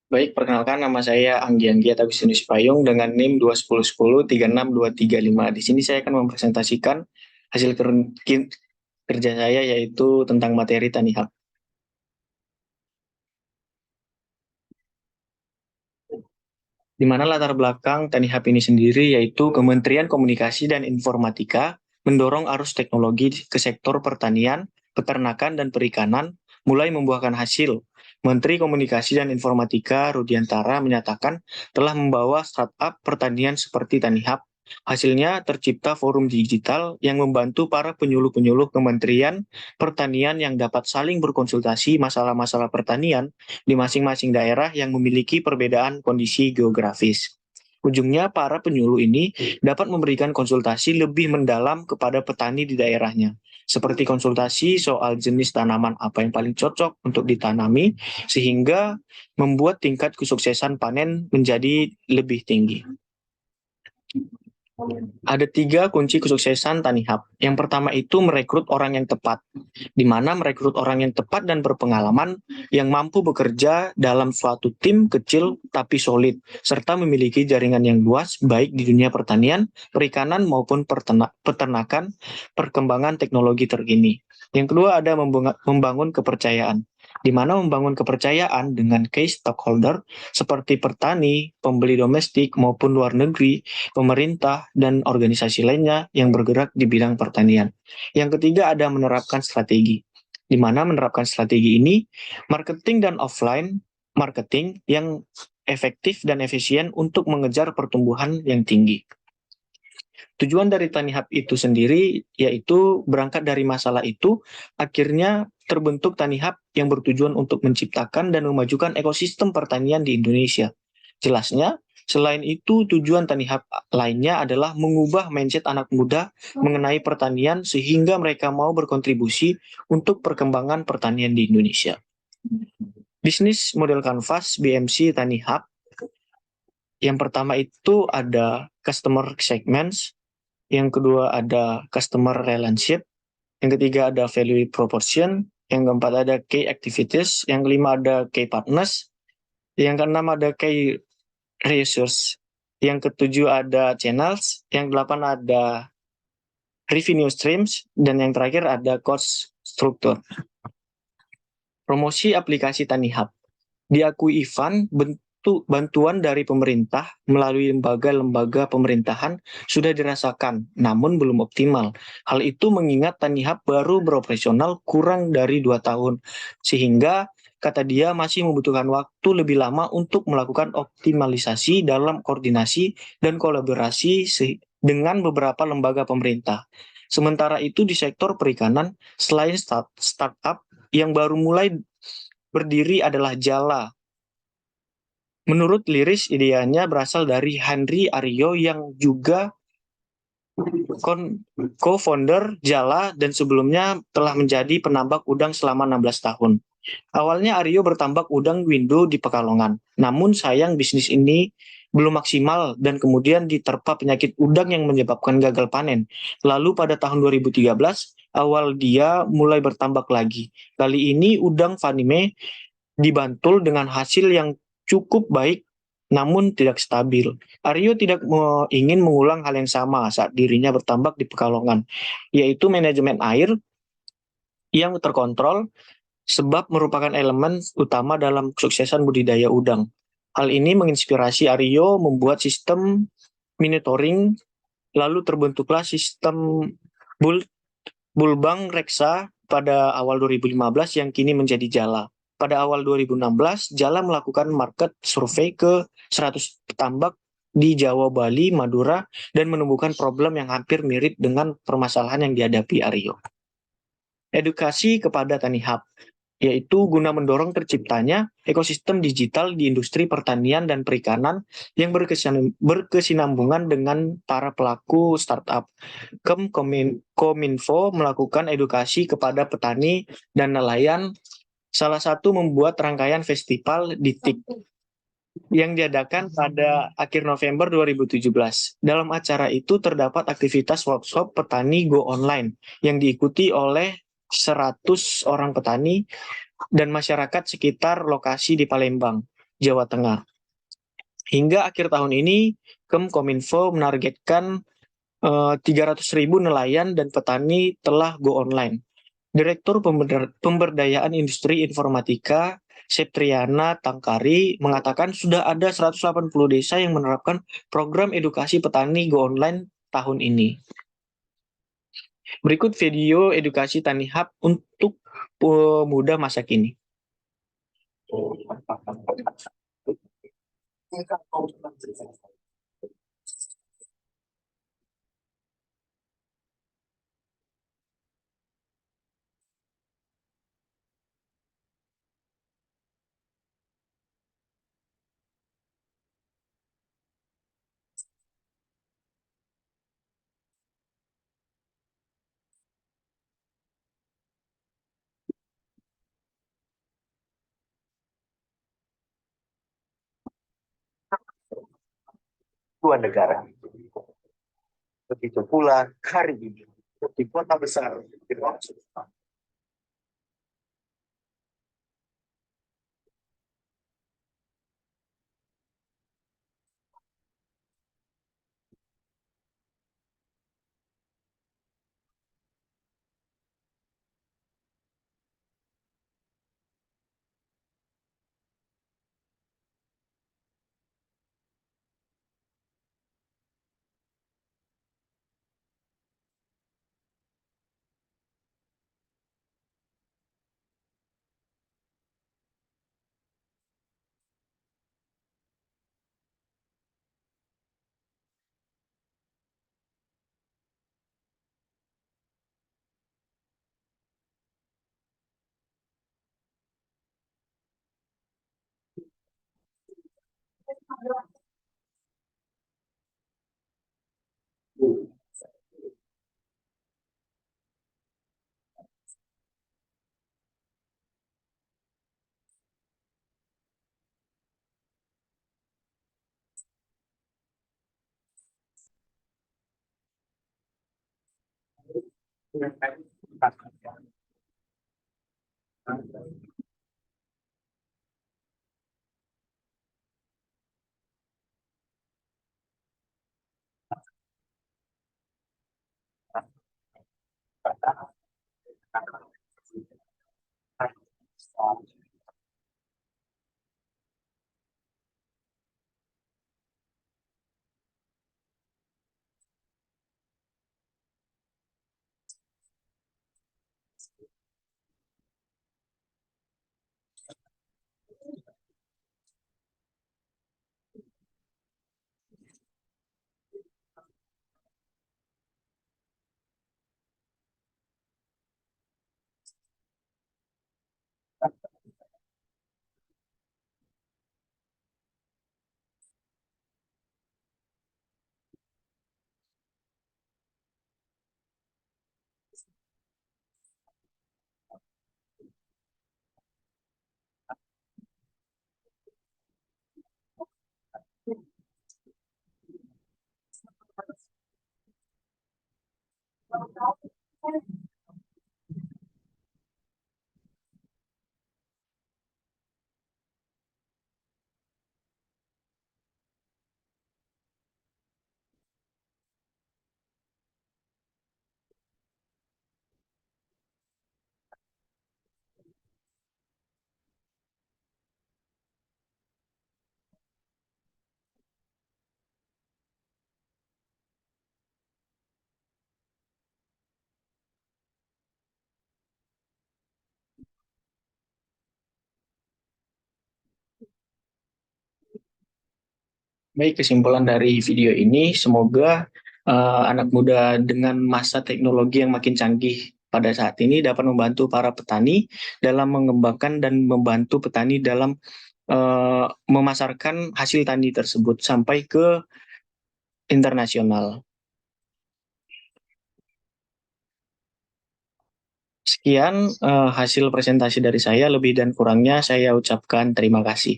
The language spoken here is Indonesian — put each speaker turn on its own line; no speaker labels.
Baik, perkenalkan nama saya Anggi Agustinus Payung dengan NIM 21010362235. Di sini saya akan mempresentasikan hasil kerja saya yaitu tentang materi Tanihub. Di mana latar belakang Tanihub ini sendiri yaitu Kementerian Komunikasi dan Informatika mendorong arus teknologi ke sektor pertanian, peternakan, dan perikanan mulai membuahkan hasil. Menteri Komunikasi dan Informatika Rudiantara menyatakan telah membawa startup pertanian seperti Tanihub. Hasilnya tercipta forum digital yang membantu para penyuluh-penyuluh Kementerian Pertanian yang dapat saling berkonsultasi masalah-masalah pertanian di masing-masing daerah yang memiliki perbedaan kondisi geografis. Ujungnya, para penyuluh ini dapat memberikan konsultasi lebih mendalam kepada petani di daerahnya, seperti konsultasi soal jenis tanaman apa yang paling cocok untuk ditanami, sehingga membuat tingkat kesuksesan panen menjadi lebih tinggi. Ada 3 kunci kesuksesan Tanihub. Yang pertama itu merekrut orang yang tepat, di mana merekrut orang yang tepat dan berpengalaman yang mampu bekerja dalam suatu tim kecil tapi solid, serta memiliki jaringan yang luas baik di dunia pertanian, perikanan maupun peternakan, perkembangan teknologi terkini. Yang kedua ada membangun kepercayaan, di mana membangun kepercayaan dengan key stakeholder seperti petani, pembeli domestik maupun luar negeri, pemerintah, dan organisasi lainnya yang bergerak di bidang pertanian. Yang ketiga ada menerapkan strategi, di mana menerapkan strategi ini marketing dan offline marketing yang efektif dan efisien untuk mengejar pertumbuhan yang tinggi. Tujuan dari Tanihub itu sendiri yaitu berangkat dari masalah itu, akhirnya terbentuk Tanihub yang bertujuan untuk menciptakan dan memajukan ekosistem pertanian di Indonesia. Jelasnya, selain itu tujuan Tanihub lainnya adalah mengubah mindset anak muda mengenai pertanian sehingga mereka mau berkontribusi untuk perkembangan pertanian di Indonesia. Bisnis model kanvas BMC Tanihub. Yang pertama itu ada customer segments, yang kedua ada customer relationship, yang ketiga ada value proportion, yang keempat ada key activities, yang kelima ada key partners, yang keenam ada key resource, yang ketujuh ada channels, yang delapan ada revenue streams, dan yang terakhir ada cost structure. Promosi aplikasi Tanihub. Diakui Ivan, bantuan dari pemerintah melalui lembaga-lembaga pemerintahan sudah dirasakan, namun belum optimal. Hal itu mengingat Tanihub baru beroperasional kurang dari 2 tahun, sehingga kata dia masih membutuhkan waktu lebih lama untuk melakukan optimalisasi dalam koordinasi dan kolaborasi dengan beberapa lembaga pemerintah. Sementara itu di sektor perikanan, selain startup yang baru mulai berdiri adalah Jala. Menurut Liris, idenya berasal dari Henry Aryo yang juga co-founder Jala dan sebelumnya telah menjadi penambak udang selama 16 tahun. Awalnya Aryo bertambak udang window di Pekalongan, namun sayang bisnis ini belum maksimal dan kemudian diterpa penyakit udang yang menyebabkan gagal panen. Lalu pada tahun 2013, awal dia mulai bertambak lagi. Kali ini udang Fanime dibantul dengan hasil yang cukup baik namun tidak stabil. Aryo tidak ingin mengulang hal yang sama saat dirinya bertambak di Pekalongan, yaitu manajemen air yang terkontrol, sebab merupakan elemen utama dalam kesuksesan budidaya udang. Hal ini menginspirasi Aryo membuat sistem monitoring, lalu terbentuklah sistem Bulbang Reksa pada awal 2015 yang kini menjadi Jala. Pada awal 2016, Jala melakukan market survei ke 100 petambak di Jawa, Bali, Madura, dan menemukan problem yang hampir mirip dengan permasalahan yang dihadapi Aryo. Edukasi kepada Tanihub, yaitu guna mendorong terciptanya ekosistem digital di industri pertanian dan perikanan yang berkesinambungan dengan para pelaku startup. Kominfo melakukan edukasi kepada petani dan nelayan. Salah satu membuat rangkaian festival di TIK yang diadakan pada akhir November 2017. Dalam acara itu terdapat aktivitas workshop petani go online yang diikuti oleh 100 orang petani dan masyarakat sekitar lokasi di Palembang, Jawa Tengah. Hingga akhir tahun ini, Kominfo menargetkan 300.000 nelayan dan petani telah go online. Direktur Pemberdayaan Industri Informatika Septriana Tangkari mengatakan sudah ada 180 desa yang menerapkan program edukasi petani go online tahun ini. Berikut video edukasi Tani Hub untuk pemuda masa kini. Dua negara. Begitu pula hari ini di kota besar di Baik, kesimpulan dari video ini, semoga anak muda dengan masa teknologi yang makin canggih pada saat ini dapat membantu para petani dalam mengembangkan dan membantu petani dalam memasarkan hasil tani tersebut sampai ke internasional. Sekian hasil presentasi dari saya, lebih dan kurangnya saya ucapkan terima kasih.